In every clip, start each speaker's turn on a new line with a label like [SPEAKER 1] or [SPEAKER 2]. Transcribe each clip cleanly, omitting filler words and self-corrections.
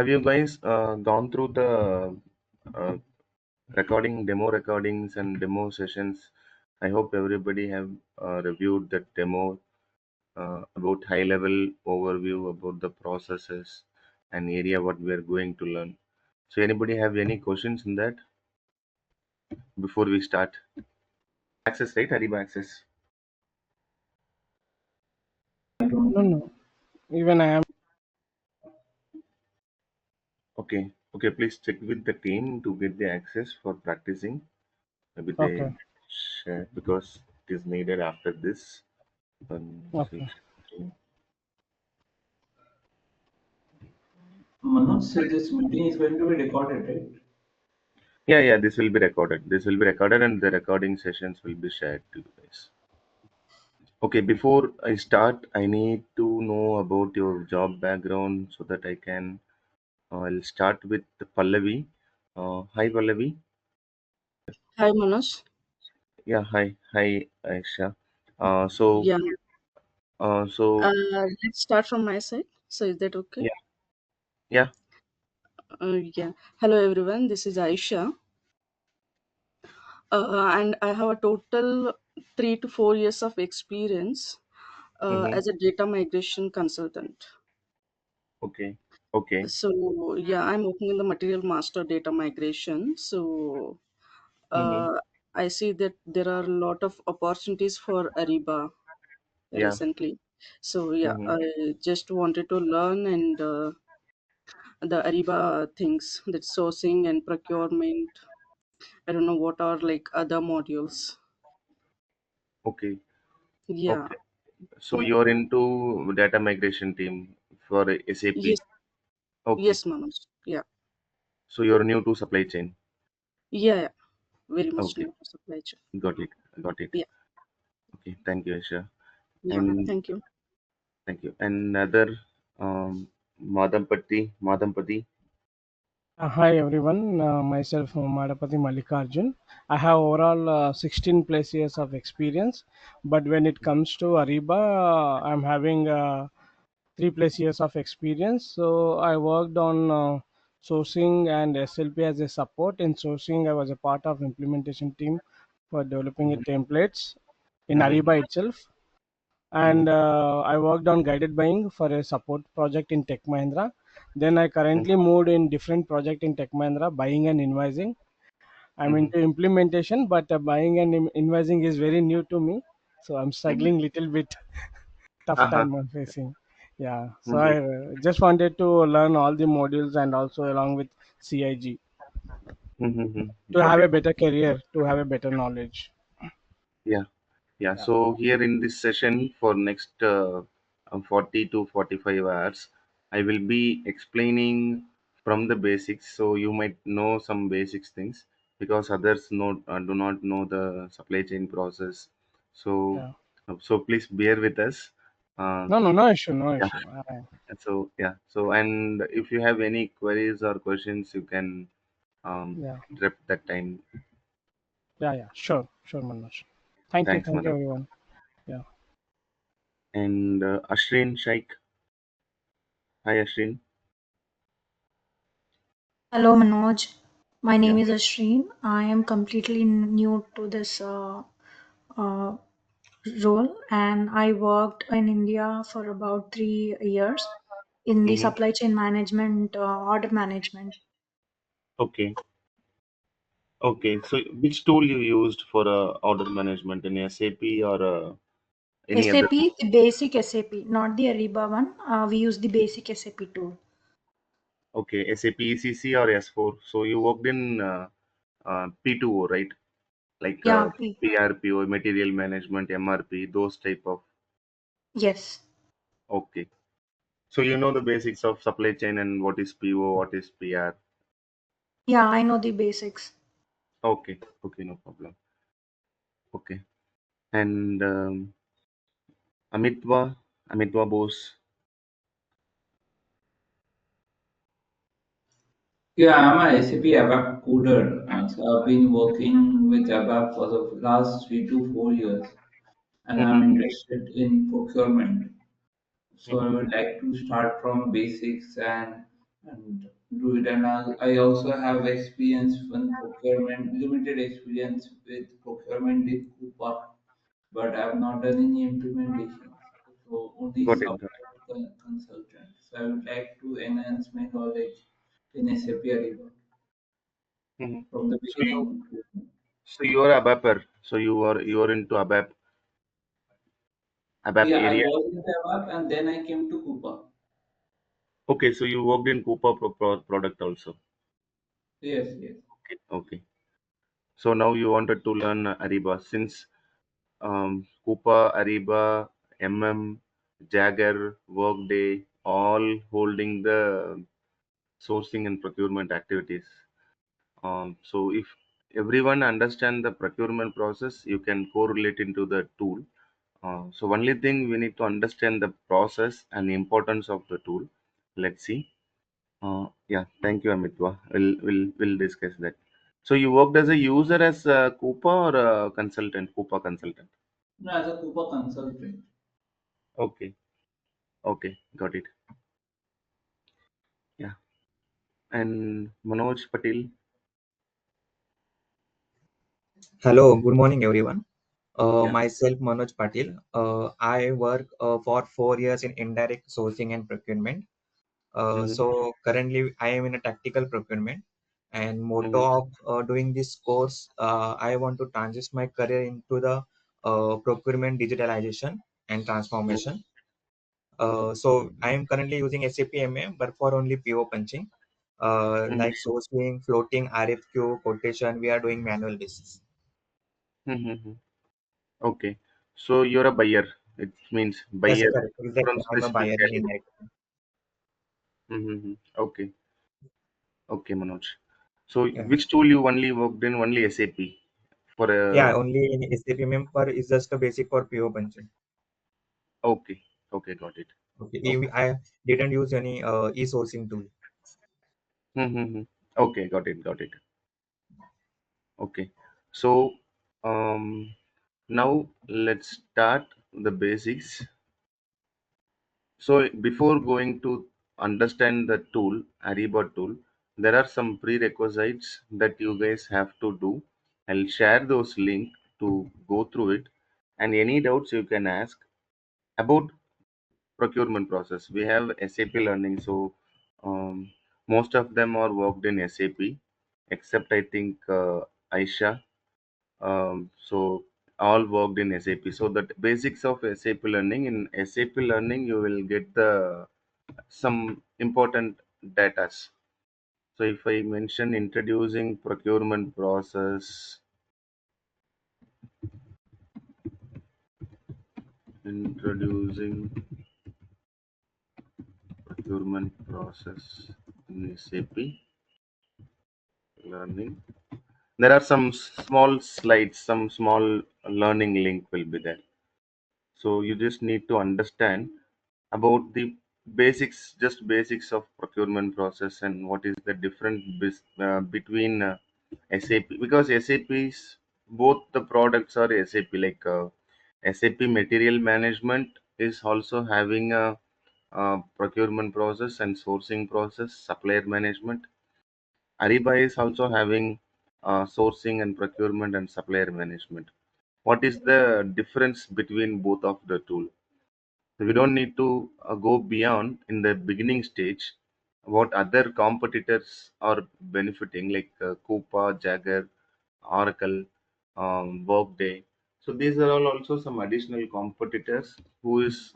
[SPEAKER 1] have you guys gone through the uh, demo recordings and demo sessions? I hope everybody have reviewed the demo about high level overview about the processes and area what we are going to learn. So anybody have any questions in that before we start? Access, right? Ariba access.
[SPEAKER 2] No, no. Even I am.
[SPEAKER 1] Okay. Okay, please check with the team to get the access for practicing. Maybe they
[SPEAKER 2] Okay.
[SPEAKER 1] share because it is needed after this.
[SPEAKER 2] Okay.
[SPEAKER 3] Manoj, so this meeting is going to be recorded, right?
[SPEAKER 1] Yeah, yeah, this will be recorded. This will be recorded and the recording sessions will be shared to you guys. Okay, before I start, I need to know about your job background so that I can. I'll start with Pallavi. Hi, Pallavi.
[SPEAKER 4] Hi, Manoj.
[SPEAKER 1] Yeah, hi, Aisha. Uh, so,
[SPEAKER 4] Yeah,
[SPEAKER 1] so
[SPEAKER 4] let's start from my side. So, is that okay?
[SPEAKER 1] yeah, yeah.
[SPEAKER 4] Yeah. Hello, everyone. This is Aisha, and I have a total 3 to 4 years of experience
[SPEAKER 1] Mm-hmm.
[SPEAKER 4] as a data migration consultant.
[SPEAKER 1] Okay, okay.
[SPEAKER 4] So, yeah, I'm working in the material master data migration. So,
[SPEAKER 1] Mm-hmm.
[SPEAKER 4] uh, I see that there are a lot of opportunities for Ariba
[SPEAKER 1] Yeah.
[SPEAKER 4] recently. So, yeah,
[SPEAKER 1] Mm-hmm.
[SPEAKER 4] I just wanted to learn and the Ariba things, that sourcing and procurement. I don't know what are like other modules.
[SPEAKER 1] Okay,
[SPEAKER 4] Yeah.
[SPEAKER 1] okay. So you're into data migration team for SAP.
[SPEAKER 4] Yes.
[SPEAKER 1] Okay.
[SPEAKER 4] Yes, Manoj. Yeah.
[SPEAKER 1] So you're new to supply chain.
[SPEAKER 4] Yeah. Yeah. Very much
[SPEAKER 1] Okay.
[SPEAKER 4] new to supply chain.
[SPEAKER 1] Got it. Got it.
[SPEAKER 4] Yeah.
[SPEAKER 1] Okay. Thank you, Aisha.
[SPEAKER 4] Yeah.
[SPEAKER 1] And
[SPEAKER 4] Thank you.
[SPEAKER 1] thank you. And other Madampati.
[SPEAKER 2] Hi everyone. Myself Madapati Mallikarjun. I have overall 16 plus years of experience, but when it comes to Ariba, I'm having 3 plus years of experience. So I worked on sourcing and SLP as a support. In sourcing, I was a part of implementation team for developing a
[SPEAKER 1] Mm-hmm.
[SPEAKER 2] templates in
[SPEAKER 1] Mm-hmm.
[SPEAKER 2] Ariba itself.
[SPEAKER 1] Mm-hmm.
[SPEAKER 2] And I worked on guided buying for a support project in Tech Mahindra. Then I currently moved in different project in Tech Mahindra, buying and invoicing. I'm
[SPEAKER 1] Mm-hmm.
[SPEAKER 2] into implementation, but buying and invoicing is very new to me, so I'm struggling little bit. Tough
[SPEAKER 1] Uh-huh.
[SPEAKER 2] time I'm facing. Yeah, so
[SPEAKER 1] Mm-hmm.
[SPEAKER 2] I just wanted to learn all the modules and also along with CIG
[SPEAKER 1] Mm-hmm.
[SPEAKER 2] to
[SPEAKER 1] Got
[SPEAKER 2] have a
[SPEAKER 1] it.
[SPEAKER 2] better career, to have a better knowledge.
[SPEAKER 1] Yeah. Yeah.
[SPEAKER 2] Yeah.
[SPEAKER 1] So here in this session for next 40 to 45 hours, I will be explaining from the basics. So you might know some basics things because others do not know the supply chain process. So
[SPEAKER 2] Yeah.
[SPEAKER 1] so please bear with us. Uh,
[SPEAKER 2] No, no, no issue, no
[SPEAKER 1] yeah.
[SPEAKER 2] issue.
[SPEAKER 1] So yeah. So and if you have any queries or questions, you can
[SPEAKER 2] Yeah.
[SPEAKER 1] drop that time.
[SPEAKER 2] Yeah, yeah, sure, sure, Manoj.
[SPEAKER 1] Thanks,
[SPEAKER 2] Thank you,
[SPEAKER 1] madam.
[SPEAKER 2] everyone. Yeah.
[SPEAKER 1] And Ashrin Shaikh. Hi, Ashrin.
[SPEAKER 5] Hello, Manoj. My
[SPEAKER 1] Yeah.
[SPEAKER 5] name is Ashrin. I am completely new to this uh, role, and I worked in India for about 3 years in the
[SPEAKER 1] Mm-hmm.
[SPEAKER 5] supply chain management, order management.
[SPEAKER 1] Okay. Okay. So which tool you used for order management in SAP or any other?
[SPEAKER 5] SAP, the basic SAP, not the Ariba one. We use the basic SAP tool.
[SPEAKER 1] Okay, SAP ECC or S4. So you worked in P2O, right? Like
[SPEAKER 5] Yeah,
[SPEAKER 1] PRPO, material management, MRP, those type of.
[SPEAKER 5] yes.
[SPEAKER 1] Okay. So you know the basics of supply chain and what is PO, what is PR.
[SPEAKER 5] Yeah, I know the basics.
[SPEAKER 1] Okay. Okay, no problem. Okay. And Amitwa, Amitwa Bose.
[SPEAKER 3] Yeah, I'm a SAP ABAP coder. So I've been working with ABAP for the last 3 to 4 years, and I'm
[SPEAKER 1] Mm-hmm.
[SPEAKER 3] interested in procurement. So I
[SPEAKER 1] Mm-hmm.
[SPEAKER 3] would like to start from basics and and do it. And I also have experience in procurement, limited experience with procurement in Coupa, but I have not done any implementations. So only
[SPEAKER 1] Got it. Got
[SPEAKER 3] support consultant. So I would like to enhance my knowledge in SAP Ariba
[SPEAKER 1] it. Mhm.
[SPEAKER 3] from the
[SPEAKER 1] So you
[SPEAKER 3] beginning.
[SPEAKER 1] so you are ABAPer. So you are into ABAP
[SPEAKER 3] Yeah, I
[SPEAKER 1] area.
[SPEAKER 3] was in Taiwan and then I came to Coupa.
[SPEAKER 1] Okay, so you worked in Coupa product also.
[SPEAKER 3] Yes, yes.
[SPEAKER 1] Okay. Okay. So now you wanted to learn Ariba since Coupa, Ariba, Jagger, Workday, all holding the sourcing and procurement activities. So if everyone understand the procurement process, you can correlate into the tool. So only thing we need to understand the process and the importance of the tool. Let's see. Yeah, thank you, Amitwa. We'll discuss that. So you worked as a user as a Coupa or a consultant, Coupa consultant.
[SPEAKER 3] No, as a Coupa consultant.
[SPEAKER 1] Okay, okay, got it. Yeah, and Manoj Patel.
[SPEAKER 6] Hello, good morning, everyone.
[SPEAKER 1] Yeah.
[SPEAKER 6] Myself, Manoj Patil. I work for 4 years in indirect sourcing and procurement.
[SPEAKER 1] Mm-hmm,
[SPEAKER 6] So currently, I am in a tactical procurement. And motto
[SPEAKER 1] mm-hmm,
[SPEAKER 6] of doing this course, I want to transition my career into the procurement digitalization and transformation. So I am currently using SAP MM, but for only PO punching,
[SPEAKER 1] mm-hmm,
[SPEAKER 6] like sourcing, floating, RFQ, quotation. We are doing manual basis.
[SPEAKER 1] mm-hmm. Okay, so you're a buyer. It means
[SPEAKER 6] Yes,
[SPEAKER 1] buyer
[SPEAKER 6] correct.
[SPEAKER 1] from
[SPEAKER 6] Exactly. I'm a
[SPEAKER 1] specific
[SPEAKER 6] buyer in
[SPEAKER 1] category.
[SPEAKER 6] indirect.
[SPEAKER 1] Mm-hmm. Okay, okay, Manoj. So
[SPEAKER 6] Yeah.
[SPEAKER 1] which tool you only worked in? Only SAP for
[SPEAKER 6] Yeah,
[SPEAKER 1] a.
[SPEAKER 6] only in SAP member is just a basic for PO punching.
[SPEAKER 1] Okay, okay, got it.
[SPEAKER 6] Okay.
[SPEAKER 1] Okay.
[SPEAKER 6] I didn't use any e-sourcing tool.
[SPEAKER 1] Mm-hmm. Okay, got it, got it. Okay. So now let's start the basics. So before going to understand the tool, Ariba tool, there are some prerequisites that you guys have to do. I'll share those link to go through it. And any doubts you can ask about procurement process. We have SAP learning, so most of them are worked in SAP, except I think Aisha. So all worked in SAP. So the basics of SAP learning, in SAP learning you will get the some important data. So if I mention introducing procurement process, introducing procurement process in SAP learning, there are some small slides, some small learning link will be there. So you just need to understand about the basics, just basics of procurement process and what is the difference between SAP, because SAP's both the products are SAP, like SAP Material Management is also having a, procurement process and sourcing process, supplier management. Ariba is also having sourcing and procurement and supplier management. What is the difference between both of the two? So we don't need to go beyond in the beginning stage what other competitors are benefiting, like Coupa, Jagger, Oracle, Workday. So these are all also some additional competitors who is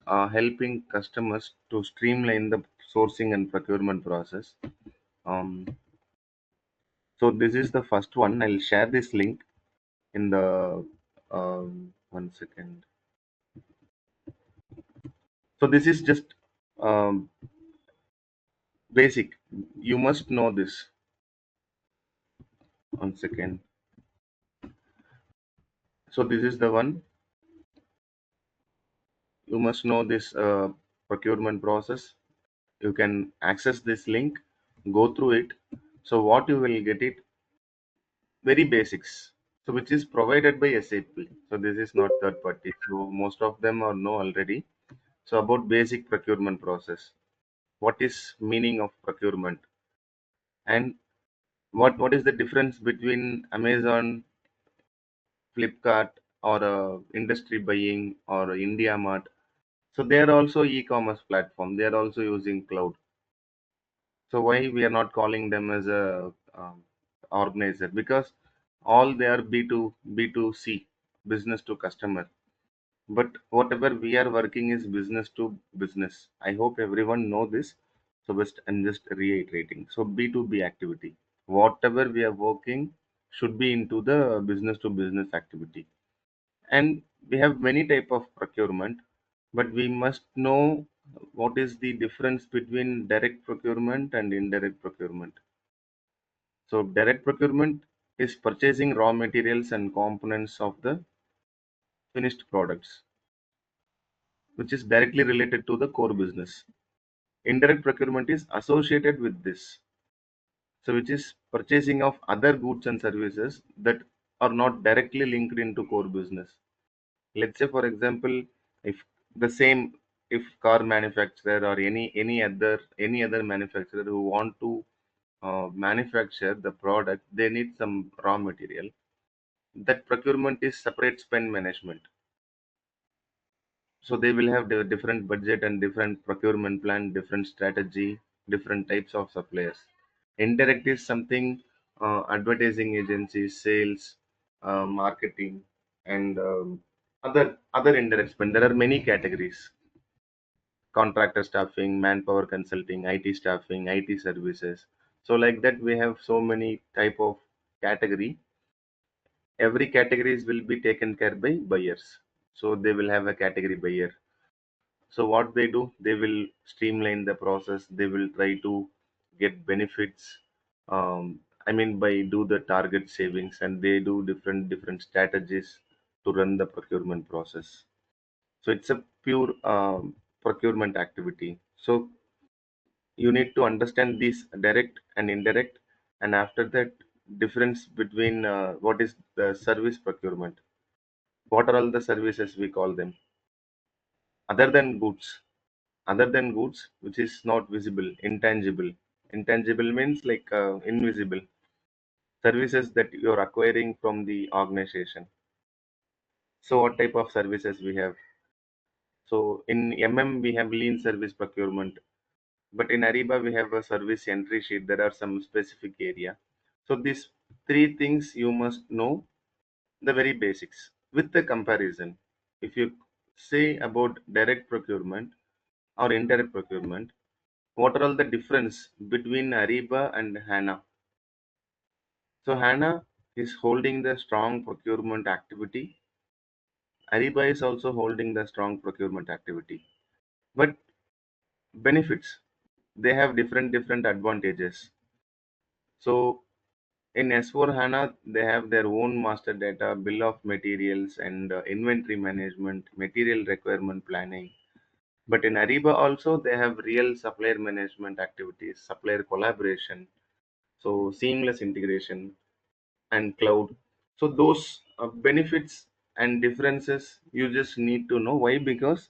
[SPEAKER 1] helping customers to streamline the sourcing and procurement process. Um, so this is the first one. I'll share this link in the 1 second. So this is just um, basic. You must know this. 1 second. So this is the one. You must know this procurement process. You can access this link, go through it. So what you will get it, very basics. So which is provided by SAP. So this is not third party. So most of them are know already. So about basic procurement process. what is meaning of procurement, and what is the difference between Amazon, Flipkart, or industry buying, or India Mart. So they are also e-commerce platform. They are also using cloud. So why we are not calling them as a organizer? Because all they are B2C, business to customer. But whatever we are working is business to business. I hope everyone know this. So just I'm just reiterating. So B2B activity. Whatever we are working should be into the business to business activity. And we have many type of procurement, but we must know what is the difference between direct procurement and indirect procurement. So direct procurement is purchasing raw materials and components of the finished products, which is directly related to the core business. Indirect procurement is associated with this, so which is purchasing of other goods and services that are not directly linked into core business. Let's say, for example, if the same, if car manufacturer or any other manufacturer who want to manufacture the product, they need some raw material. That procurement is separate spend management. So they will have the different budget and different procurement plan, different strategy, different types of suppliers. Indirect is something, advertising agencies, sales, marketing, and other indirect spend. There are many categories: contractor staffing, manpower consulting, IT staffing, IT services. So like that, we have so many type of category. Every categories will be taken care by buyers. So they will have a category buyer. So what they do, they will streamline the process. They will try to get benefits. I mean, by do the target savings, and they do different strategies to run the procurement process. So it's a pure procurement activity. So you need to understand these direct and indirect, and after that, difference between what is the service procurement. What are all the services we call them? Other than goods, which is not visible, intangible means like invisible services that you're acquiring from the organization. So what type of services we have? So in we have lean service procurement, but in Ariba we have a service entry sheet. There are some specific area. So these three things you must know, the very basics with the comparison. If you say about direct procurement or indirect procurement, what are all the difference between Ariba and HANA? So HANA is holding the strong procurement activity. Ariba is also holding the strong procurement activity. But benefits, they have different advantages. So in S4 HANA, they have their own master data, bill of materials, and inventory management, material requirement planning. But in Ariba also, they have real supplier management activities, supplier collaboration, so seamless integration, and cloud. So those benefits and differences you just need to know. Why? Because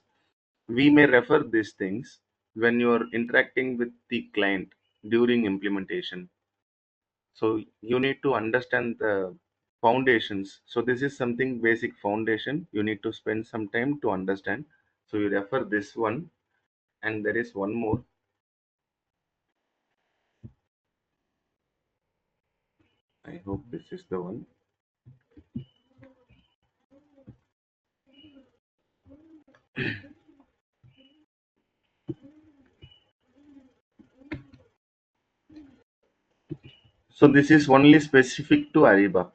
[SPEAKER 1] we may refer these things when you are interacting with the client during implementation. So you need to understand the foundations. So this is something basic foundation. You need to spend some time to understand. So you refer this one, and there is one more. I hope this is the one. So this is only specific to Ariba.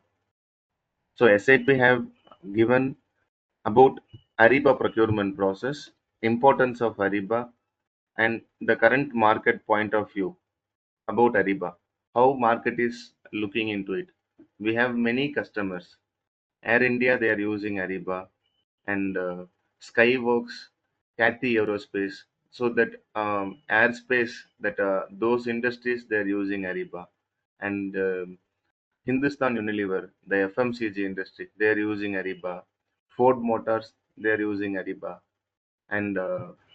[SPEAKER 1] So SAP have given about Ariba procurement process, importance of Ariba, and the current market point of view about Ariba, how market is looking into it. We have many customers. Air India, they are using Ariba, and Skyworks, Cathay Aerospace. So that airspace, that those industries, they are using Ariba, and Hindustan Unilever, the FMCG industry, they are using Ariba. Ford Motors, they are using Ariba, and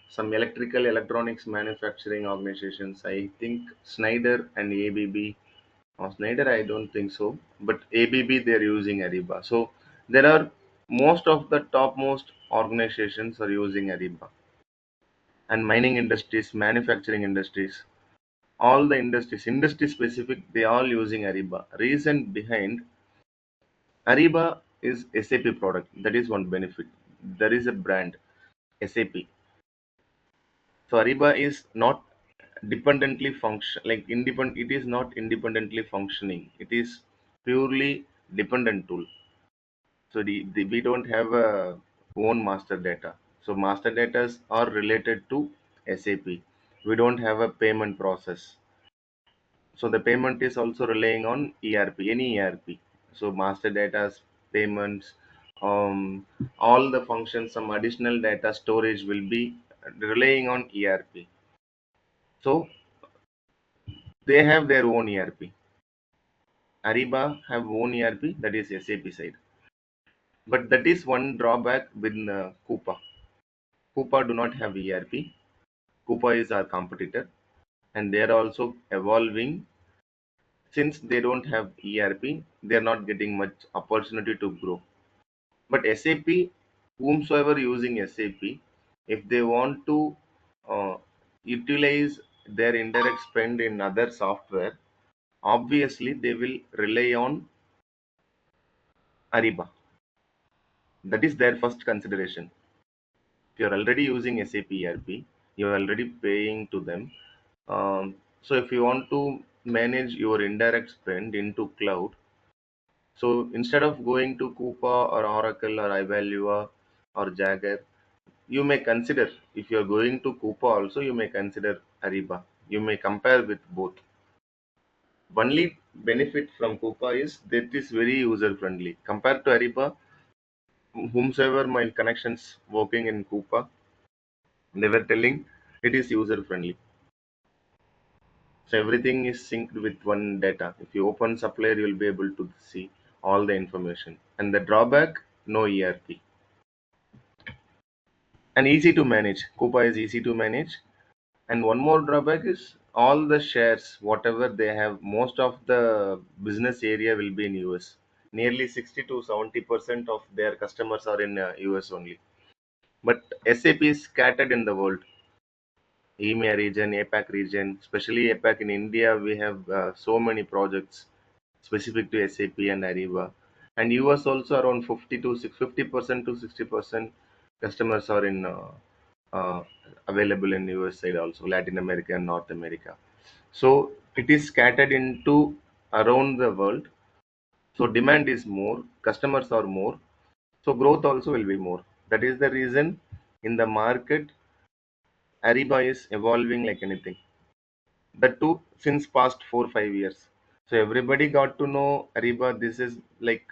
[SPEAKER 1] some electrical electronics manufacturing organizations. I think Schneider and ABB. Schneider, I don't think so, but ABB they're using Ariba. So there are most of the topmost organizations are using Ariba, and mining industries, manufacturing industries, all the industries, industry specific, they all using Ariba. Reason behind Ariba is SAP product. That is one benefit. There is a brand SAP. So Ariba is not dependently function like independent. It is not independently functioning. It is purely dependent tool. So we don't have a own master data. So master data are related to SAP. We don't have a payment process. So the payment is also relying on ERP, any ERP. So master data, payments, all the functions, some additional data storage will be relying on ERP. So they have their own ERP. Ariba have own ERP, that is SAP side. But that is one drawback with Coupa. Coupa do not have ERP. Coupa is our competitor, and they are also evolving. Since they don't have ERP, they are not getting much opportunity to grow. But SAP, whomsoever using SAP, if they want to uh, utilize their indirect spend in other software, obviously they will rely on Ariba. That is their first consideration. If you're already using SAP ERP, you're already paying to them. So if you want to manage your indirect spend into cloud, so instead of going to Coupa or Oracle or Ivalua or Jagger, you may consider, if you are going to Coupa also, you may consider Ariba. You may compare with both. Only benefit from Coupa is that it is very user friendly. Compared to Ariba, whomsoever my connections working in Coupa, they were telling it is user friendly. So everything is synced with one data. If you open supplier, you will be able to see all the information. And the drawback, no ERP. And easy to manage. Coupa is easy to manage. And one more drawback is all the shares, whatever they have, most of the business area will be in US. Nearly 60 to 70% of their customers are in US only. But SAP is scattered in the world. EMEA region, APAC region, especially APAC in India, we have so many projects specific to SAP and Ariba. And US also around 50% to 60% customers are in uh, available in US side also, Latin America and North America. So it is scattered into around the world. So demand is more, customers are more, so growth also will be more. That is the reason in the market Ariba is evolving like anything. That too since past 4 5 years. So everybody got to know Ariba. This is like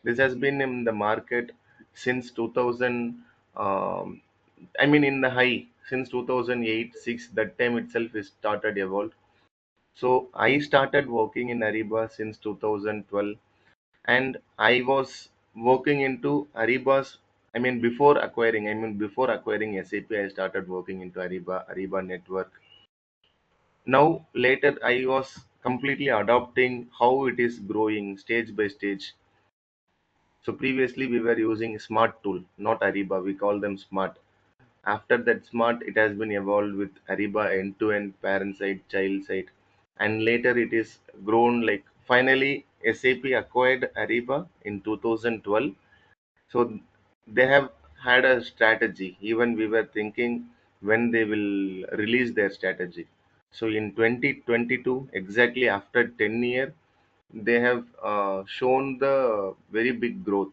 [SPEAKER 1] this has been in the market since 2000. I mean in the high since 2008 6. That time itself is started evolved. So I started working in Ariba since 2012, and I was working into Ariba's. Before acquiring SAP, I started working into Ariba Network. Now later I was completely adopting how it is growing stage by stage. So previously we were using smart tool, not Ariba. We call them smart. After that smart, it has been evolved with Ariba end to end, parent side, child side, and later it is grown like finally SAP acquired Ariba in 2012. So they have had a strategy. Even we were thinking when they will release their strategy. So in 2022, exactly after 10 years, they have shown the very big growth.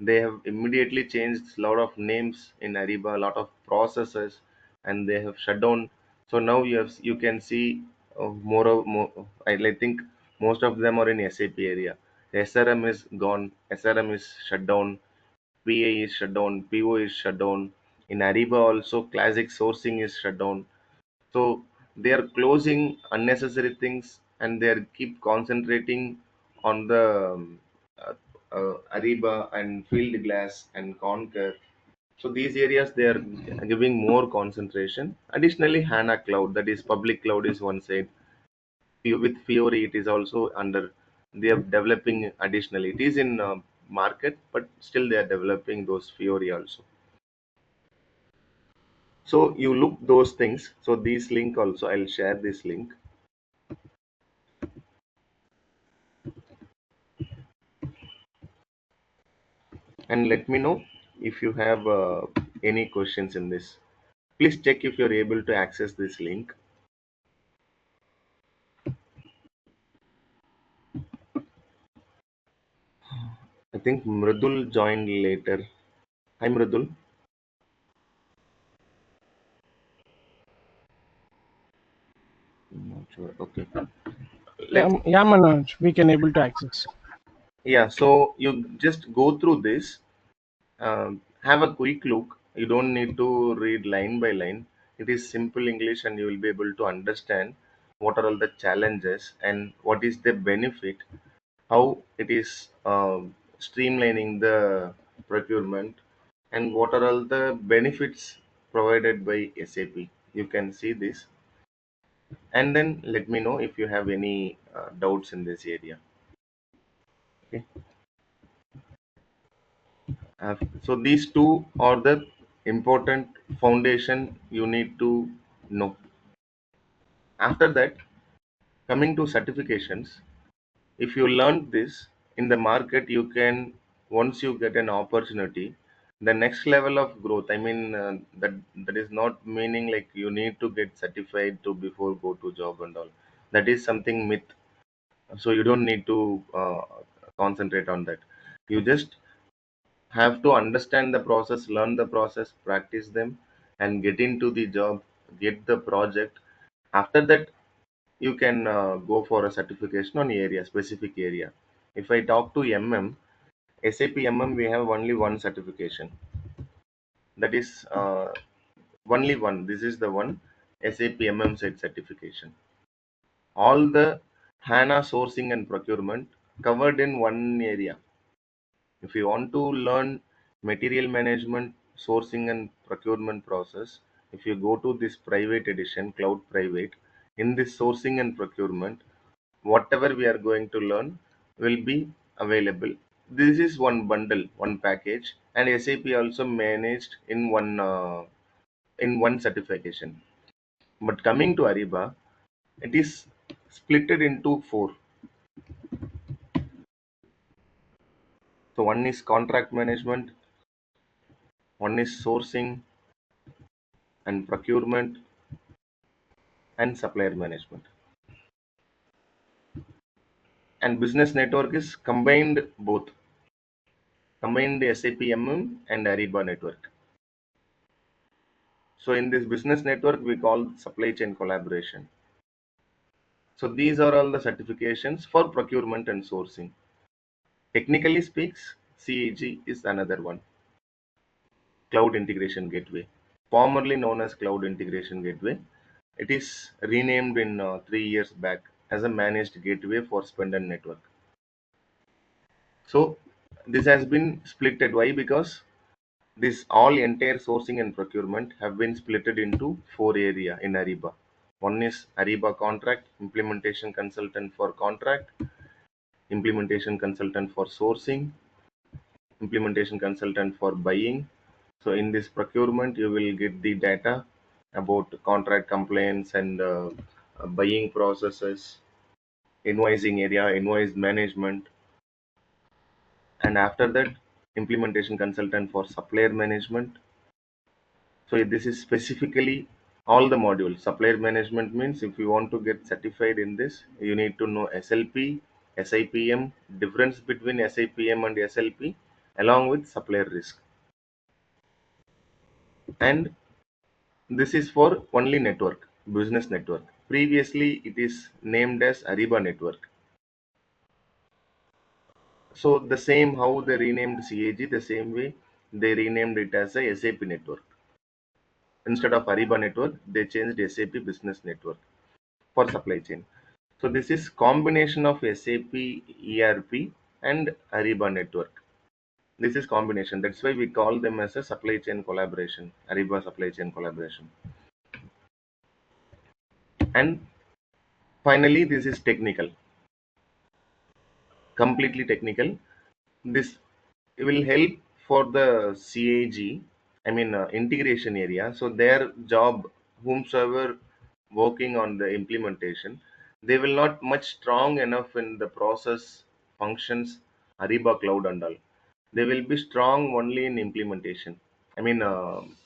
[SPEAKER 1] They have immediately changed a lot of names in Ariba, a lot of processes, and they have shut down. So now you can see more. I think most of them are in SAP area. SRM is gone. SRM is shut down. PA is shut down. PO is shut down. In Ariba also, classic sourcing is shut down. So they are closing unnecessary things, and they are keep concentrating on the Ariba and Field Glass and Conquer. So these areas they are giving more concentration. Additionally, HANA Cloud, that is public cloud, is one side. With Fiori, it is also under. They are developing additionally. It is in market, but still they are developing those Fiori also. So you look those things. So this link also, I'll share this link, and let me know if you have any questions in this. Please check if you're able to access this link. I think Mridul joined later. Hi Mridul. Not sure. Okay.
[SPEAKER 2] Yeah,
[SPEAKER 1] Let
[SPEAKER 2] yeah, Manoj, we can able to access.
[SPEAKER 1] Yeah. So you just go through this. Have a quick look. You don't need to read line by line. It is simple English, and you will be able to understand what are all the challenges and what is the benefit, how it is streamlining the procurement, and what are all the benefits provided by SAP. You can see this, and then let me know if you have any doubts in this area. Okay. So these two are the important foundation you need to know. After that, coming to certifications, if you learn this in the market, you can, once you get an opportunity, the next level of growth. I mean, that is not meaning like you need to get certified to before go to job and all. That is something myth. So you don't need to concentrate on that. You just have to understand the process, learn the process, practice them, and get into the job, get the project. After that, you can go for a certification on area, specific area. If I talk to SAP we have only one certification. That is only one. This is the one SAP set certification. All the HANA sourcing and procurement covered in one area. If you want to learn material management, sourcing and procurement process, if you go to this private edition, cloud private, in this sourcing and procurement, whatever we are going to learn will be available. This is one bundle, one package, and SAP also managed in one certification. But coming to Ariba, it is splitted into four. So one is contract management, one is sourcing and procurement, and supplier management. And business network is combined both, combined SAP and Ariba network. So in this business network, we call supply chain collaboration. So these are all the certifications for procurement and sourcing. Technically speaks, CAG is another one, Cloud Integration Gateway, formerly known as Cloud Integration Gateway. It is renamed in 3 years back as a managed gateway for spend and network. So this has been splitted. Why? Because this all entire sourcing and procurement have been splitted into four area in Ariba. One is Ariba contract, implementation consultant for contract, implementation consultant for sourcing, implementation consultant for buying. So in this procurement, you will get the data about contract compliance and buying processes, invoicing area, invoice management, and after that, implementation consultant for supplier management. So this is specifically all the modules. Supplier management means if you want to get certified in this, you need to know SLP, SIPM, difference between SIPM and SLP, along with supplier risk. And this is for only network, business network. Previously, it is named as Ariba Network. So the same how they renamed CAG, the same way they renamed it as a SAP Network. Instead of Ariba Network, they changed SAP Business Network for supply chain. So this is combination of SAP ERP and Ariba Network. This is combination. That's why we call them as a supply chain collaboration, Ariba supply chain collaboration. And finally, this is technical, completely technical. This will help for the CAG, I mean integration area. So their job, whomsoever working on the implementation, they will not much strong enough in the process functions, Ariba cloud and all. They will be strong only in implementation. I mean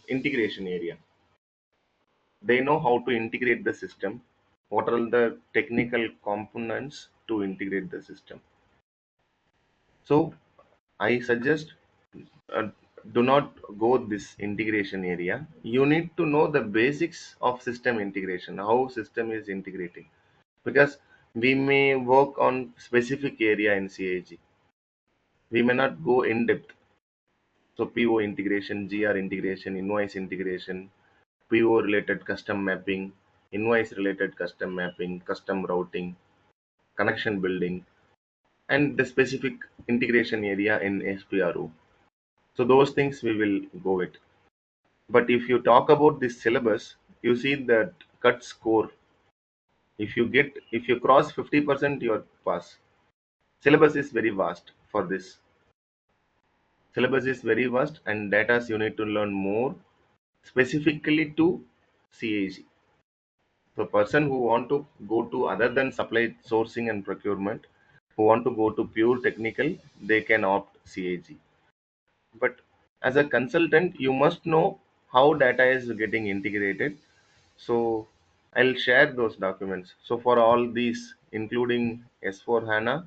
[SPEAKER 1] integration area. They know how to integrate the system. What are the technical components to integrate the system? So I suggest uh, do not go this integration area. You need to know the basics of system integration, how system is integrating, because we may work on specific area in CAG. We may not go in depth. So PO integration, GR integration, invoice integration, PO related custom mapping, invoice related custom mapping, custom routing, connection building, and the specific integration area in SPRO. So those things we will go with. But if you talk about this syllabus, you see that cut score. If you cross 50%, you pass. Syllabus is very vast for this. Syllabus is very vast, and data you need to learn more specifically to CAG. So person who want to go to other than supply sourcing and procurement, who want to go to pure technical, they can opt CAG. But as a consultant, you must know how data is getting integrated. So I'll share those documents. So for all these, including S4 HANA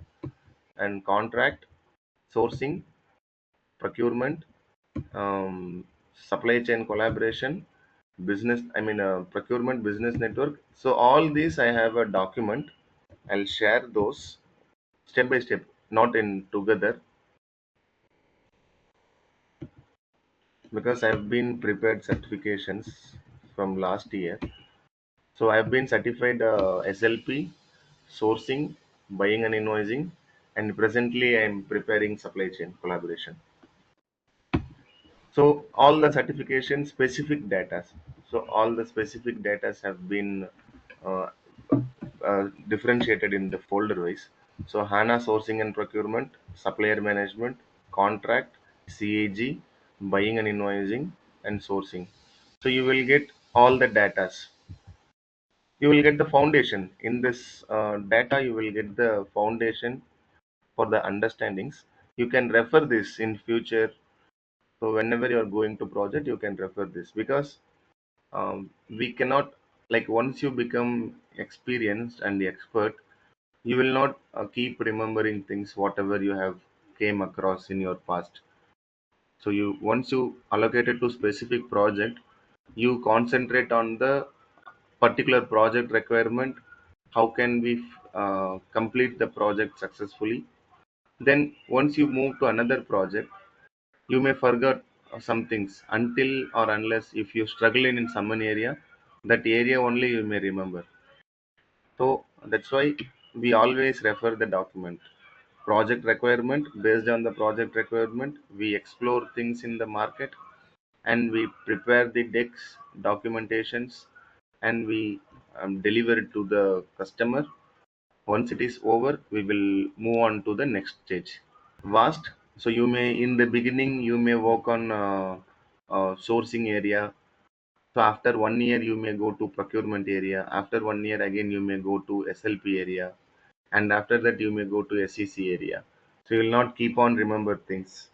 [SPEAKER 1] and contract, sourcing, procurement, supply chain collaboration, business, I mean procurement business network. So all these I have a document. I'll share those step by step, not in together, because I've been prepared certifications from last year. So I've been certified SLP, sourcing, buying and invoicing, and presently I'm preparing supply chain collaboration. So all the certification specific data. So all the specific data have been uh, differentiated in the folder wise. So HANA sourcing and procurement, supplier management, contract, CAG, buying and invoicing, and sourcing. So you will get all the data. You will get the foundation in this data. You will get the foundation for the understandings. You can refer this in future. So whenever you are going to project, you can refer this, because we cannot, like, once you become experienced and the expert, you will not keep remembering things whatever you have came across in your past. So you, once you allocated to specific project, you concentrate on the particular project requirement. How can we complete the project successfully? Then once you move to another project, you may forget some things, until or unless if you struggle in some one area, that area only you may remember. So that's why we always refer the document. Project requirement, based on the project requirement, we explore things in the market, and we prepare the decks, documentations, and we deliver it to the customer. Once it is over, we will move on to the next stage. Vast. So you may, in the beginning, you may work on sourcing area. So after 1 year, you may go to procurement area. After 1 year, again you may go to SLP area, and after that you may go to SEC area. So you will not keep on remember things.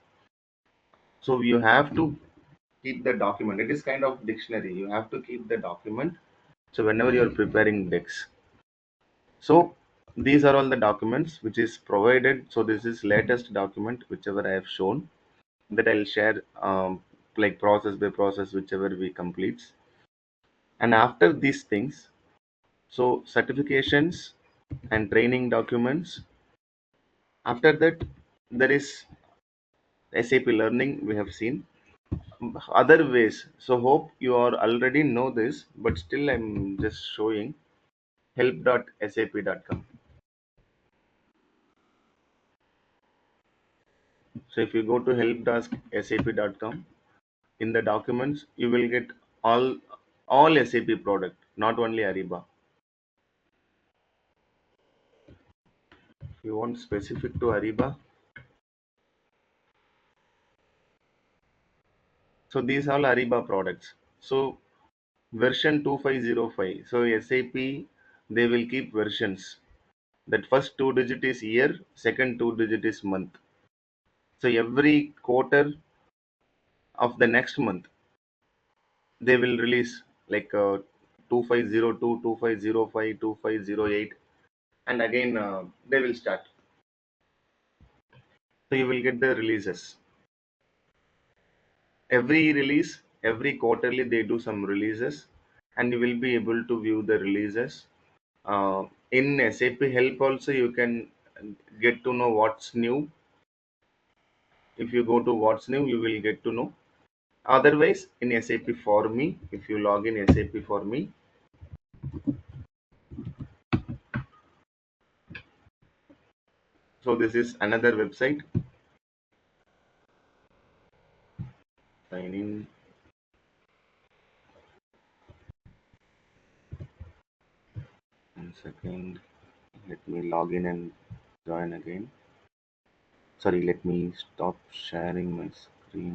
[SPEAKER 1] So you have to keep the document. It is kind of dictionary. You have to keep the document. So whenever you are preparing decks, so these are all the documents which is provided. So this is latest document whichever I have shown, that I'll share, like process by process whichever we completes. And after these things, so certifications and training documents. After that, there is SAP learning we have seen. Other ways. So hope you are already know this, but still I'm just showing help.sap.com. So if you go to help.sap.com, in the documents you will get all SAP product, not only Ariba. If you want specific to Ariba, so these are all Ariba products. So version 2505. So SAP, they will keep versions. That first two digit is year, second two digit is month. So every quarter of the next month, they will release like 2502, 2505, 2508, and again they will start. So you will get the releases. Every release, every quarterly, they do some releases, and you will be able to view the releases. In SAP Help also, you can get to know what's new. If you go to what's new, you will get to know. Otherwise, in SAP For Me, if you log in SAP For Me, so this is another website. Sign in. One second. Let me log in and join again. Sorry, let me stop sharing my screen.